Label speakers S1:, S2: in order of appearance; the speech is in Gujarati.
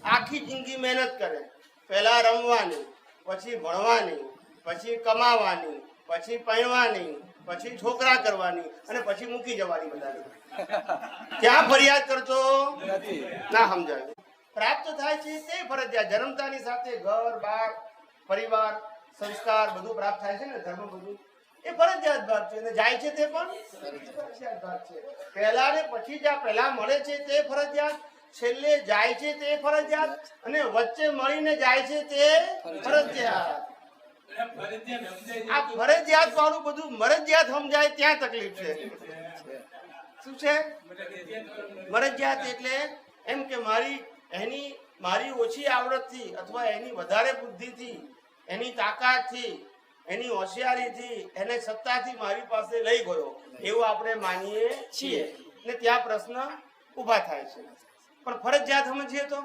S1: આખી જિંદગી મહેનત કરે, પહેલા રમવાની, પછી ભણવાની, પછી કમાવાની, પછી પરણવાની, પછી છોકરા કરવાની અને પછી મૂકી જવાની બધાને. ક્યાં ફરિયાદ કરતો ના સમજાય. પ્રાપ્ત થાય છે તે ફરજિયાત, જન્મતાની સાથે ઘર બાર પરિવાર સંસ્કાર બધું પ્રાપ્ત થાય છે ને, ધર્મ બધું એ ફરજિયાત ભાગ છે અને જાય છે તે પણ ફરજિયાત ભાગ છે. પહેલા ને પછી જ્યાં પહેલા મળે છે તે ફરજિયાત, છેલ્લે જાય છે તે ફરજિયાત અને વચ્ચે મળીને જાય છે તે ફરજિયાત. આ ફરજિયાત વાળું બધું મરજિયાત સમજાય ત્યાં તકલીફ છે. શું છે મરજિયાત? એટલે એમ કે મારી ઓછી આવડતથી અથવા એની વધારે બુદ્ધિથી, એની તાકાતથી, એની હોશિયારીથી, એને સત્તાથી મારી પાસે લઈ ગયો એવું આપણે માનીએ છીએ ને ત્યાં પ્રશ્ન ઊભા થાય છે. પણ ફરજિયાત સમજીએ તો